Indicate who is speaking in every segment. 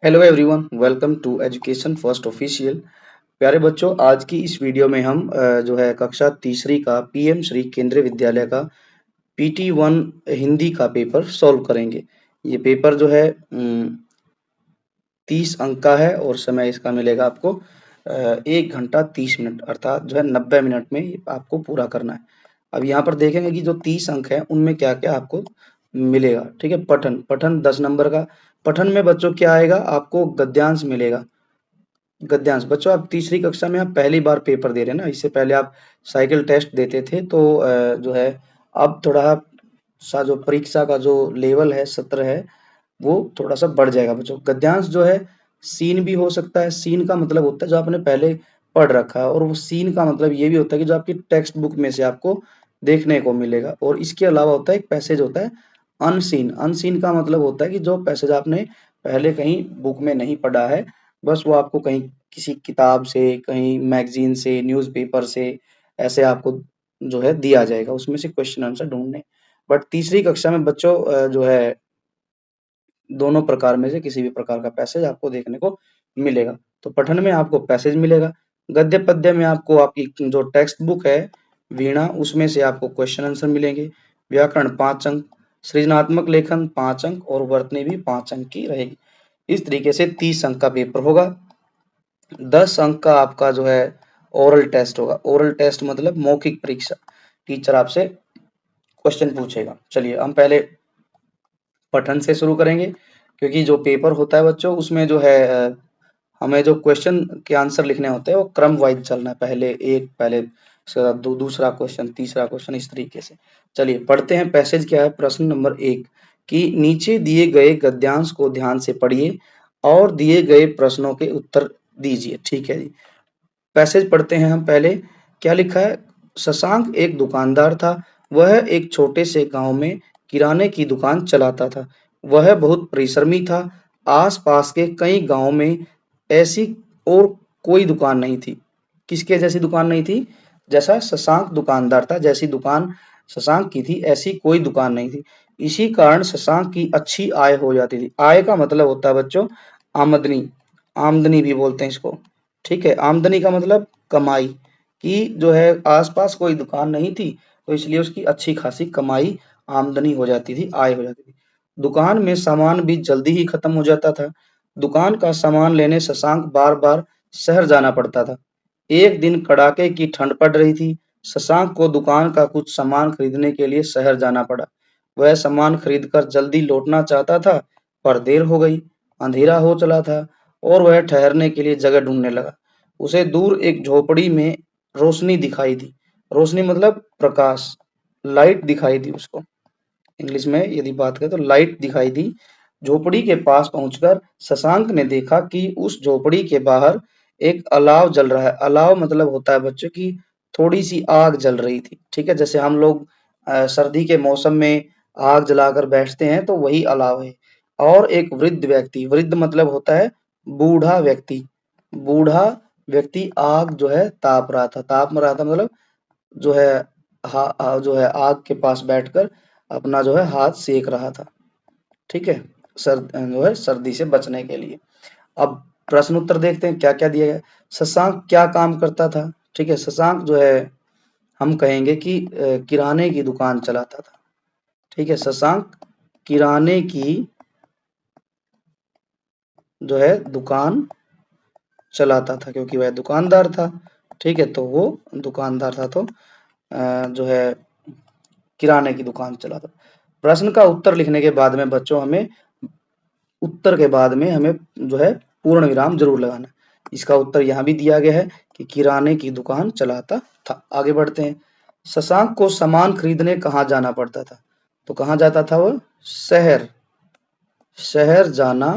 Speaker 1: Hello everyone, welcome to education first official. प्यारे बच्चों, आज की इस वीडियो में हम जो है कक्षा तीसरी का पीएम श्री केंद्रीय विद्यालय का PT1 हिंदी का पेपर सॉल्व करेंगे। ये पेपर जो है 30 अंक का है और समय इसका मिलेगा आपको 1 घंटा 30 मिनट, अर्थात जो है 90 मिनट में ये आपको पूरा करना है। अब यहाँ पर देखेंगे कि जो 30 अंक है उनमें क्या क्या आपको मिलेगा। ठीक है, पठन पठन 10 नंबर का। पठन में बच्चों क्या आएगा, आपको गद्यांश मिलेगा। गद्यांश बच्चों, आप तीसरी कक्षा में आप पहली बार पेपर दे रहे हैं ना, इससे पहले आप साइकिल टेस्ट देते थे तो जो है अब थोड़ा सा जो परीक्षा का जो लेवल है, सत्र है, वो थोड़ा सा बढ़ जाएगा बच्चों। गद्यांश जो है सीन भी हो सकता है। सीन का मतलब होता है जो आपने पहले पढ़ रखा है, और वो सीन का मतलब ये भी होता है कि जो आपकी टेक्स्ट बुक में से आपको देखने को मिलेगा। और इसके अलावा होता है एक पैसेज होता है अनसीन। अनसीन का मतलब होता है कि जो पैसेज आपने पहले कहीं बुक में नहीं पढ़ा है, बस वो आपको कहीं किसी किताब से, कहीं मैगजीन से, न्यूज़पेपर से ऐसे आपको जो है दिया जाएगा, उसमें से क्वेश्चन आंसर ढूंढने। बट तीसरी कक्षा में बच्चों जो है दोनों प्रकार में से किसी भी प्रकार का पैसेज आपको देखने को मिलेगा। तो पठन में आपको पैसेज मिलेगा। गद्य पद्य में आपको आपकी जो टेक्स्ट बुक है वीणा, उसमें से आपको क्वेश्चन आंसर मिलेंगे। व्याकरण 5 अंक, सृजनात्मक लेखन 5 अंक और वर्तनी भी 5 अंक की रहेगी। इस तरीके से 30 अंक का पेपर होगा। 10 अंक का आपका जो है ओरल टेस्ट होगा। ओरल टेस्ट मतलब मौखिक परीक्षा, टीचर आपसे क्वेश्चन पूछेगा। चलिए हम पहले पठन से शुरू करेंगे, क्योंकि जो पेपर होता है बच्चों उसमें जो है हमें जो क्वेश्चन के आंसर लिखने होते हैं वो क्रम वाइज चलना है। पहले एक, पहले उसके बाद दूसरा क्वेश्चन, तीसरा क्वेश्चन, इस तरीके से। चलिए पढ़ते हैं। पैसेज क्या है, प्रश्न नंबर 1 कि नीचे दिए गए गद्यांश को ध्यान से पढ़िए और दिए गए प्रश्नों के उत्तर दीजिए। ठीक है जी, पैसेज पढ़ते हैं हम पहले। क्या लिखा है, शशांक एक दुकानदार था। वह एक छोटे से गांव में किराने की दुकान चलाता था। वह बहुत परिश्रमी था। आस-पास के कई गांवों में ऐसी और कोई दुकान नहीं थी। किसके जैसी दुकान नहीं थी, जैसा शशांक दुकानदार था, जैसी दुकान शशांक की थी ऐसी कोई दुकान नहीं थी। इसी कारण शशांक की अच्छी आय हो जाती थी। आय का मतलब होता है बच्चों आमदनी। आमदनी भी बोलते हैं इसको। ठीक है, आमदनी का मतलब कमाई। कि जो है आसपास कोई दुकान नहीं थी, तो इसलिए उसकी अच्छी खासी कमाई, आमदनी हो जाती थी, आय हो जाती थी। दुकान में सामान भी जल्दी ही खत्म हो जाता था। दुकान का सामान लेने शशांक बार बार शहर जाना पड़ता था। एक दिन कड़ाके की ठंड पड़ रही थी। शशांक को दुकान का कुछ सामान खरीदने के लिए शहर जाना पड़ा। वह सामान खरीदकर जल्दी लौटना चाहता था, पर देर हो गई। अंधेरा हो चला था और वह ठहरने के लिए जगह ढूंढने लगा। उसे दूर एक झोपड़ी में रोशनी दिखाई दी। रोशनी मतलब प्रकाश, लाइट दिखाई दी उसको। इंग्लिश में यदि बात करें तो लाइट दिखाई दी। झोपड़ी के पास पहुंचकर शशांक ने देखा कि उस झोपड़ी के बाहर एक अलाव जल रहा है। अलाव मतलब होता है बच्चों की थोड़ी सी आग जल रही थी। ठीक है, जैसे हम लोग सर्दी के मौसम में आग जलाकर बैठते हैं तो वही अलाव है। और एक वृद्ध व्यक्ति, वृद्ध मतलब होता है बूढ़ा व्यक्ति। बूढ़ा व्यक्ति आग जो है ताप रहा था। ताप रहा था मतलब जो है जो है आग के पास बैठकर अपना जो है हाथ सेक रहा था। ठीक है, जो है सर्दी से बचने के लिए। अब प्रश्न उत्तर देखते हैं क्या क्या दिया गया। शशांक क्या काम करता था। ठीक है, शशांक जो है हम कहेंगे कि किराने की दुकान चलाता था। ठीक है, शशांक किराने की जो है दुकान चलाता था, क्योंकि वह दुकानदार था। ठीक है, तो वो दुकानदार था, तो जो है किराने की दुकान चलाता। प्रश्न का उत्तर लिखने के बाद में बच्चों हमें उत्तर के बाद में हमें जो है पूर्ण विराम जरूर लगाना है। इसका उत्तर यहाँ भी दिया गया है कि किराने की दुकान चलाता था। आगे बढ़ते हैं। शशांक को सामान खरीदने कहाँ जाना पड़ता था, तो कहाँ जाता था वो, शहर। शहर जाना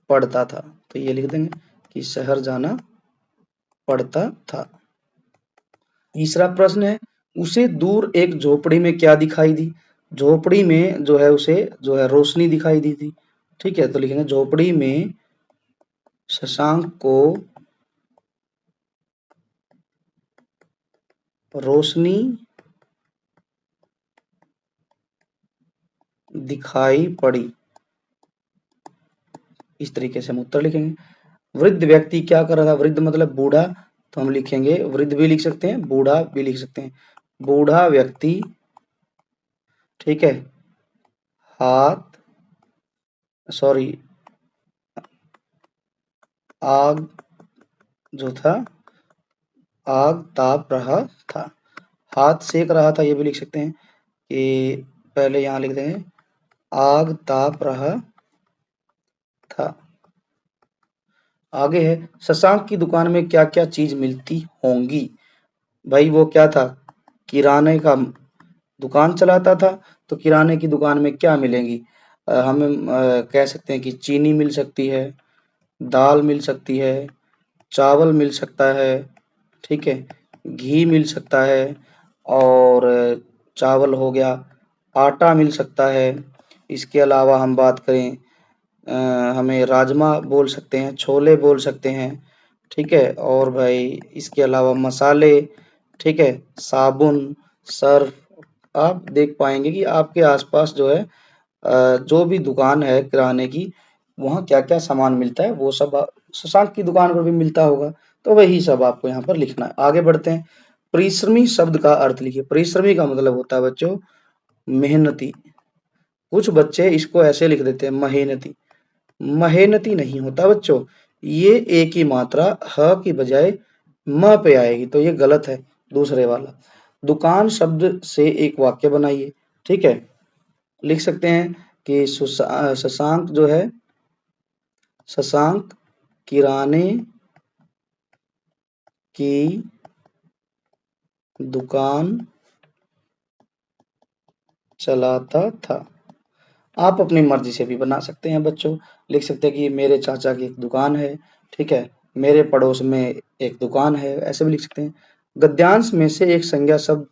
Speaker 1: पड़ता था, तो ये लिख देंगे कि शहर जाना पड़ता था। तीसरा प्रश्न है, उसे दूर एक झोपड़ी में क्या दिखाई दी। झोपड़ी में जो है उसे जो है रोशनी दिखाई दी थी। ठीक है, तो लिखेंगे झोपड़ी में शशांक को रोशनी दिखाई पड़ी। इस तरीके से हम उत्तर लिखेंगे। वृद्ध व्यक्ति क्या कर रहा था, वृद्ध मतलब बूढ़ा, तो हम लिखेंगे वृद्ध भी लिख सकते हैं, बूढ़ा भी लिख सकते हैं। बूढ़ा व्यक्ति, ठीक है, हाथ, सॉरी, आग जो था, आग ताप रहा था, हाथ सेक रहा था, ये भी लिख सकते हैं कि पहले यहाँ लिख देंगे आग ताप रहा था। आगे है, शशांक की दुकान में क्या क्या चीज मिलती होंगी। भाई वो क्या था, किराने का दुकान चलाता था, तो किराने की दुकान में क्या मिलेंगी, हमें कह सकते हैं कि चीनी मिल सकती है, दाल मिल सकती है, चावल मिल सकता है, ठीक है, घी मिल सकता है, और चावल हो गया, आटा मिल सकता है। इसके अलावा हम बात करें, हमें राजमा बोल सकते हैं, छोले बोल सकते हैं, ठीक है, और भाई इसके अलावा मसाले, ठीक है, साबुन, सर्फ। आप देख पाएंगे कि आपके आसपास जो है जो भी दुकान है किराने की, वहाँ क्या-क्या सामान मिलता है वो सब शशांक की दुकान पर भी मिलता होगा। तो वही सब आपको यहाँ पर लिखना है। आगे बढ़ते हैं। परिश्रमी शब्द का अर्थ लिखिए। परिश्रमी का मतलब होता है बच्चों मेहनती। कुछ बच्चे इसको ऐसे लिख देते हैं मेहनती। मेहनती नहीं होता बच्चों, ये एक ही मात्रा ह की बजाय म पे आएगी, तो ये गलत है दूसरे वाला। दुकान शब्द से एक वाक्य बनाइए, ठीक है। लिख सकते हैं कि शशांक जो है, शशांक किराने की दुकान चलाता था। आप अपनी मर्जी से भी बना सकते हैं बच्चों। लिख सकते हैं कि मेरे चाचा की एक दुकान है, ठीक है, मेरे पड़ोस में एक दुकान है, ऐसे भी लिख सकते हैं। गद्यांश में से एक संज्ञा शब्द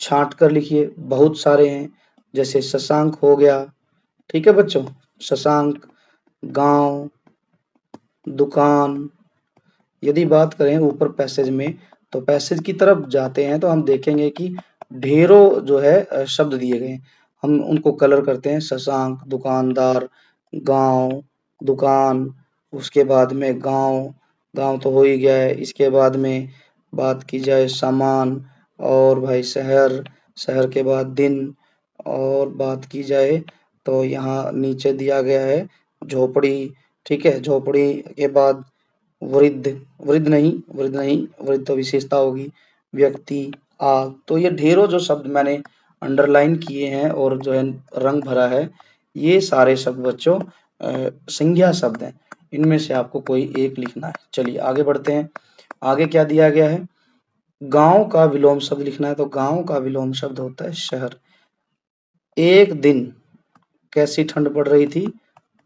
Speaker 1: छांट कर लिखिए, बहुत सारे हैं, जैसे शशांक हो गया, ठीक है बच्चों, शशांक, गांव, दुकान। यदि बात करें ऊपर पैसेज में, तो पैसेज की तरफ जाते हैं तो हम देखेंगे कि ढेरों जो है शब्द दिए गए हैं। हम उनको कलर करते हैं, शशांक, दुकानदार, गांव, दुकान, उसके बाद में गांव, गांव तो हो ही गया है। इसके बाद में बात की जाए सामान, और भाई शहर, शहर के बाद दिन, और बात की जाए तो यहाँ नीचे दिया गया है झोपड़ी, ठीक है, झोपड़ी के बाद वृद्ध, वृद्ध तो विशेषता होगी, व्यक्ति, आग। तो ये ढेरों जो शब्द मैंने अंडरलाइन किए हैं और जो है रंग भरा है, ये सारे शब्द बच्चों संज्ञा शब्द हैं। इनमें से आपको कोई एक लिखना है। चलिए आगे बढ़ते हैं। आगे क्या दिया गया है, गांव का विलोम शब्द लिखना है। तो गांव का विलोम शब्द होता है शहर। एक दिन कैसी ठंड पड़ रही थी,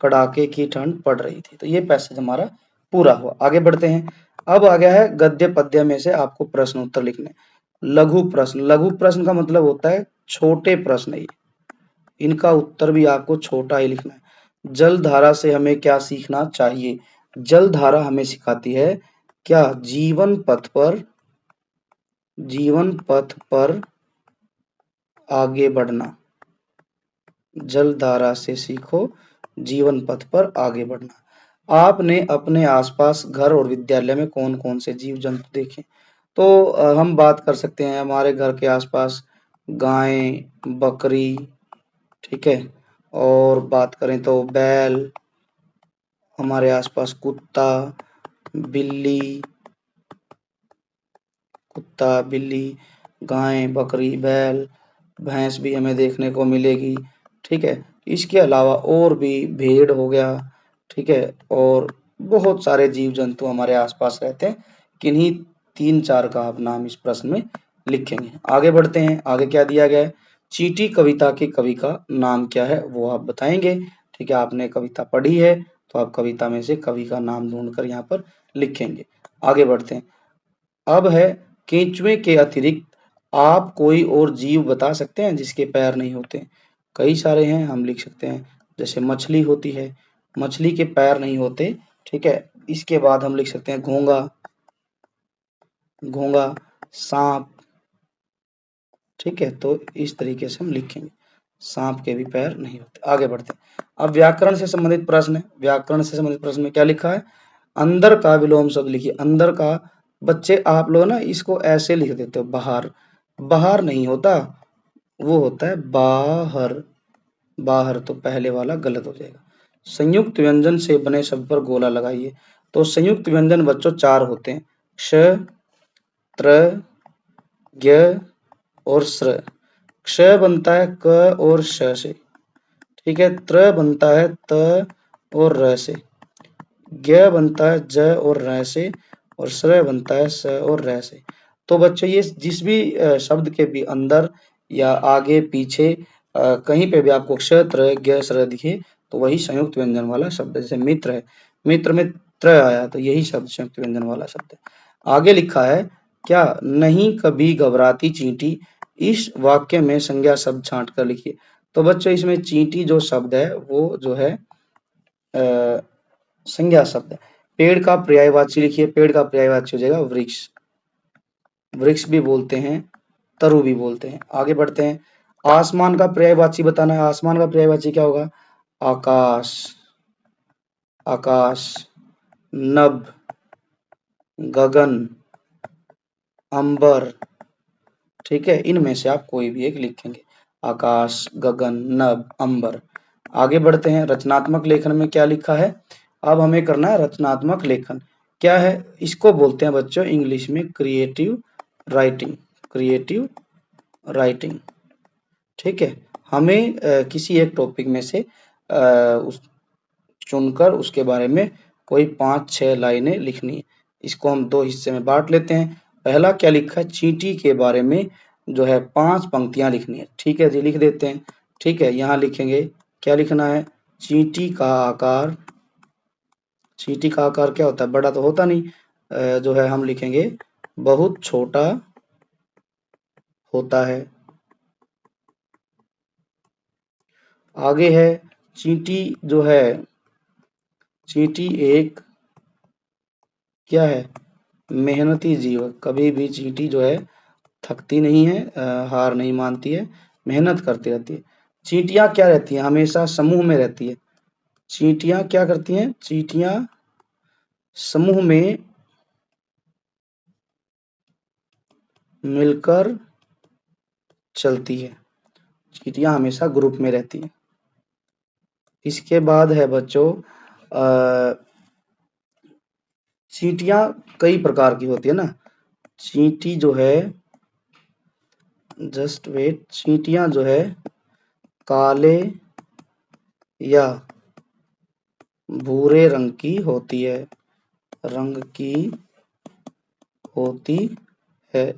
Speaker 1: कड़ाके की ठंड पड़ रही थी। तो ये पैसेज हमारा पूरा हुआ। आगे बढ़ते हैं। अब आ गया है गद्य पद्य में से आपको प्रश्न उत्तर लिखने। लघु प्रश्न, लघु प्रश्न का मतलब होता है छोटे प्रश्न। ये इनका उत्तर भी आपको छोटा ही लिखना है। जल धारा से हमें क्या सीखना चाहिए। जल धारा हमें सिखाती है क्या, जीवन पथ पर, जीवन पथ पर आगे बढ़ना। जल धारा से सीखो जीवन पथ पर आगे बढ़ना। आपने अपने आसपास घर और विद्यालय में कौन-कौन से जीव जंतु देखे? तो हम बात कर सकते हैं हमारे घर के आसपास गाय, बकरी, ठीक है, और बात करें तो बैल, हमारे आसपास कुत्ता, बिल्ली, कुत्ता, बिल्ली, गाय, बकरी, बैल, भैंस भी हमें देखने को मिलेगी, ठीक है। इसके अलावा और भी भेड़ हो गया, ठीक है, और बहुत सारे जीव जंतु हमारे आसपास रहते हैं। किन्हीं 3-4 का आप नाम इस प्रश्न में लिखेंगे। आगे बढ़ते हैं। आगे क्या दिया गया है, चींटी कविता के कवि का नाम क्या है वो आप बताएंगे, ठीक है। आपने कविता पढ़ी है तो आप कविता में से कवि का नाम ढूंढकर यहाँ पर लिखेंगे। आगे बढ़ते हैं। अब है केंचुए के अतिरिक्त आप कोई और जीव बता सकते हैं जिसके पैर नहीं होते। कई सारे हैं, हम लिख सकते हैं, जैसे मछली होती है, मछली के पैर नहीं होते, ठीक है। इसके बाद हम लिख सकते हैं घोंगा, घोंगा, सांप, ठीक है। तो इस तरीके से हम लिखेंगे। सांप के भी पैर नहीं होते। आगे बढ़ते हैं। अब व्याकरण से संबंधित प्रश्न है। व्याकरण से संबंधित प्रश्न में क्या लिखा है? अंदर का विलोम शब्द लिखिए। अंदर का बच्चे आप लोग ना इसको ऐसे लिख देते हो बाहर। बाहर नहीं होता, वो होता है बाहर। बाहर तो पहले वाला गलत हो जाएगा। संयुक्त व्यंजन से बने शब्द पर गोला लगाइए। तो संयुक्त व्यंजन बच्चों 4 होते हैं। क्ष, त्र, ज्ञ और श्र। क्ष बनता है क और श से, ठीक है। त्र बनता है त और र से। ज्ञ बनता है ज और र से। और श्र बनता है स और र से। तो बच्चों ये जिस भी शब्द के भी अंदर या आगे पीछे कहीं पे भी आपको क्ष, त्र, ज्ञ, श्र दिखे तो वही संयुक्त व्यंजन वाला शब्द है। जैसे मित्र है, मित्र में त्र आया तो यही शब्द संयुक्त व्यंजन वाला शब्द है। आगे लिखा है क्या? नहीं कभी घबराती चींटी। इस वाक्य में संज्ञा शब्द छांट कर लिखिए। तो बच्चों इसमें चींटी जो शब्द है वो जो है संज्ञा शब्द है। पेड़ का पर्यायवाची लिखिए। पेड़ का पर्यायवाची हो जाएगा वृक्ष। वृक्ष भी बोलते हैं, तरु भी बोलते हैं। आगे बढ़ते हैं। आसमान का पर्यायवाची बताना है। आसमान का पर्यायवाची क्या होगा? आकाश, आकाश, नभ, गगन, अंबर, ठीक है। इनमें से आप कोई भी एक लिखेंगे। आकाश, गगन, नभ, अंबर। आगे बढ़ते हैं। रचनात्मक लेखन में क्या लिखा है? अब हमें करना है रचनात्मक लेखन। क्या है? इसको बोलते हैं बच्चों इंग्लिश में क्रिएटिव राइटिंग। क्रिएटिव राइटिंग, ठीक है। हमें किसी एक टॉपिक में से उस चुनकर उसके बारे में कोई 5-6 लाइनें लिखनी है। इसको हम 2 हिस्से में बांट लेते हैं। पहला क्या लिखा है? चींटी के बारे में जो है 5 पंक्तियां लिखनी है, ठीक है जी। लिख देते हैं, ठीक है। यहाँ लिखेंगे, क्या लिखना है? चींटी का आकार। चींटी का आकार क्या होता है? बड़ा तो होता नहीं। जो है हम लिखेंगे बहुत छोटा होता है। आगे है चींटी जो है, चींटी एक क्या है? मेहनती जीव। कभी भी चींटी जो है थकती नहीं है, हार नहीं मानती है, मेहनत करती रहती है। चींटियां क्या रहती हैं? हमेशा समूह में रहती है। चींटियां क्या करती हैं? चींटियां समूह में मिलकर चलती है। चींटियां हमेशा ग्रुप में रहती हैं। इसके बाद है बच्चों चींटियां कई प्रकार की होती है ना। चींटी जो है, जस्ट वेट, चींटियां जो है काले या भूरे रंग की होती है। रंग की होती है।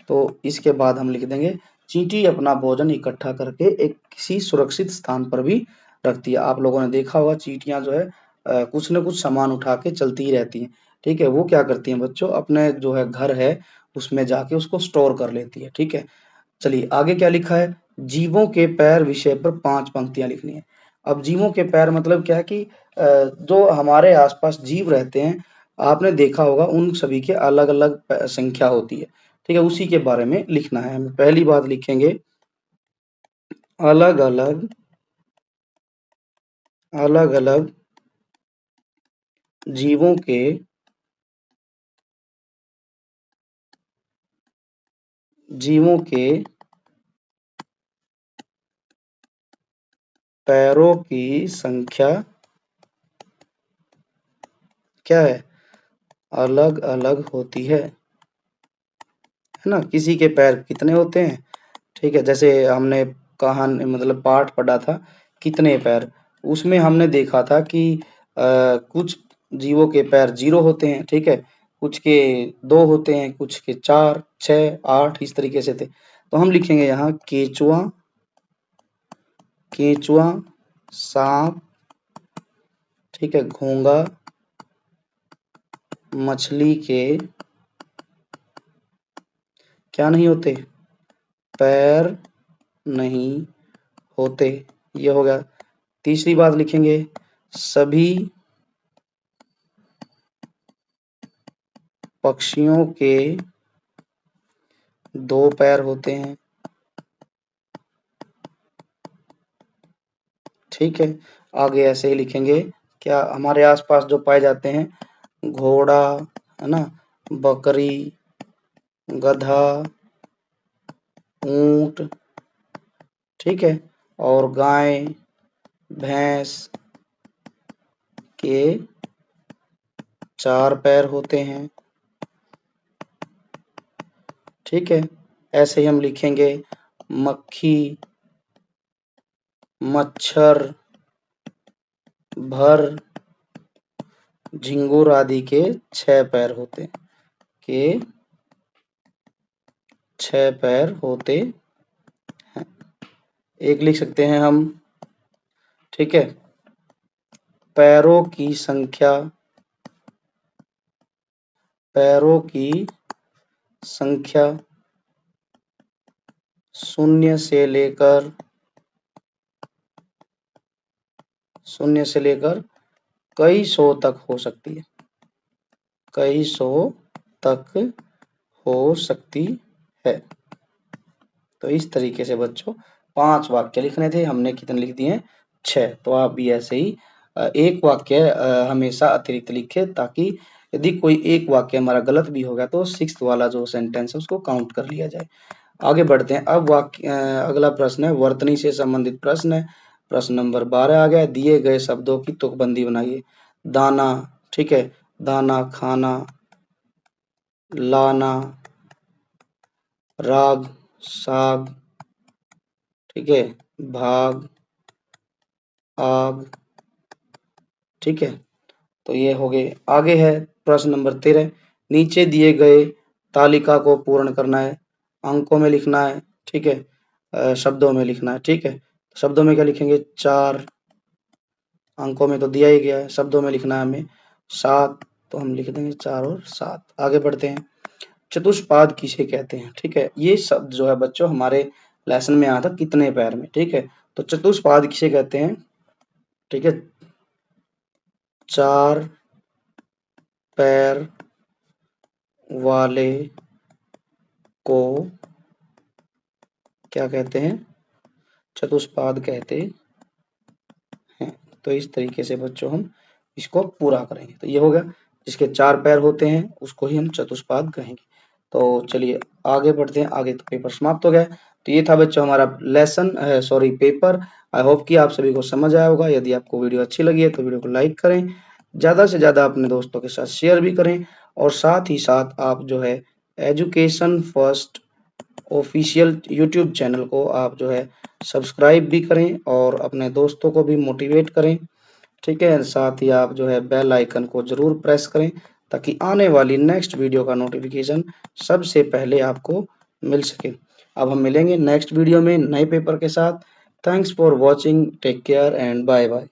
Speaker 1: तो इसके बाद हम लिख देंगे चींटी अपना भोजन इकट्ठा करके एक किसी सुरक्षित स्थान पर भी रखती है। आप लोगों ने देखा होगा चींटियां जो है कुछ न कुछ सामान उठा के चलती ही रहती हैं, ठीक है। वो क्या करती हैं बच्चों? अपने जो है घर है उसमें जाके उसको स्टोर कर लेती है, ठीक है। चलिए आगे क्या लिखा है? जीवों के पैर विषय पर 5 पंक्तियां लिखनी है। अब जीवों के पैर मतलब क्या है कि जो हमारे आसपास जीव रहते हैं, आपने देखा होगा उन सभी के अलग-अलग संख्या होती है, ठीक है। उसी के बारे में लिखना है हमें। पहली बात लिखेंगे अलग-अलग, अलग-अलग जीवों के जीवों के पैरों की संख्या क्या है? अलग-अलग होती है ना। किसी के पैर कितने होते हैं, ठीक है। जैसे हमने कहानी मतलब पाठ पढ़ा था कितने पैर, उसमें हमने देखा था कि कुछ जीवों के पैर 0 होते हैं, ठीक है। कुछ के 2 होते हैं, कुछ के 4, 6, 8 इस तरीके से थे। तो हम लिखेंगे यहाँ केंचुआ, केंचुआ, सांप, ठीक है, घोंगा, मछली के क्या नहीं होते? पैर नहीं होते। ये हो गया। तीसरी बात लिखेंगे सभी पक्षियों के 2 पैर होते हैं। ठीक है, आगे ऐसे ही लिखेंगे। क्या हमारे आसपास जो पाए जाते हैं, घोड़ा है ना, बकरी, गधा, ऊंट, ठीक है, और गाय, भैंस के 4 पैर होते हैं। ठीक है, ऐसे ही हम लिखेंगे मक्खी, मच्छर, भर, झिंगुर आदि के 6 पैर होते हैं, के 6 पैर होते हैं। एक लिख सकते हैं हम, ठीक है, पैरों की संख्या, पैरों की संख्या 0 से लेकर कई सौ तक हो सकती है, कई सौ तक हो सकती है। तो इस तरीके से बच्चों 5 वाक्य लिखने थे, हमने कितने लिख दिए हैं, 6। तो आप भी ऐसे ही एक वाक्य हमेशा अतिरिक्त लिखे, ताकि यदि कोई एक वाक्य हमारा गलत भी हो गया तो 6th वाला जो सेंटेंस है उसको काउंट कर लिया जाए। आगे बढ़ते हैं। अब अगला प्रश्न है वर्तनी से संबंधित प्रश्न है। प्रश्न नंबर 12 आ गया। दिए गए शब्दों की तुकबंदी बनाइए। दाना, ठीक है, दाना, खाना, लाना, राग, साग, ठीक है, भाग, आग, ठीक है। तो ये हो गए। आगे है प्रश्न नंबर 13। नीचे दिए गए तालिका को पूर्ण करना है, अंकों में लिखना है, ठीक है, शब्दों में लिखना है, ठीक है। शब्दों में क्या लिखेंगे, 4, अंकों में तो दिया ही गया है, शब्दों में लिखना है हमें 7, तो हम लिख देंगे 4 और 7। आगे बढ़ते हैं। चतुष्पाद किसे कहते हैं, ठीक है। ये शब्द जो है बच्चों हमारे लेसन में आया था, कितने पैर में, ठीक है। तो चतुष्पाद किसे कहते हैं, ठीक है, 4 पैर वाले को क्या कहते हैं, चतुष्पाद कहते हैं। तो इस तरीके से बच्चों हम इसको पूरा करेंगे। तो ये हो गया, जिसके 4 पैर होते हैं उसको ही हम चतुष्पाद कहेंगे। तो चलिए आगे बढ़ते हैं। आगे तो पेपर समाप्त हो गया। तो ये था बच्चों हमारा lesson, sorry paper. I hope कि आप सभी को समझ आया होगा। यदि आपको वीडियो अच्छी लगी है तो वीडियो को लाइक करें, ज़्यादा से ज़्यादा अपने दोस्तों के साथ शेयर भी करें, और साथ ही साथ आप जो है education first official YouTube channel को आप जो है सब्सक्राइब भी करें और अपने दोस्तों को भी मोटिवेट करें, ठीक है। साथ ही आप जो है बेल आइकन को जरूर प्रेस करें, ताकि आने वाली नेक्स्ट वीडियो का नोटिफिकेशन सबसे पहले आपको मिल सके। अब हम मिलेंगे नेक्स्ट वीडियो में नए पेपर के साथ। Thanks for watching, take care and bye bye.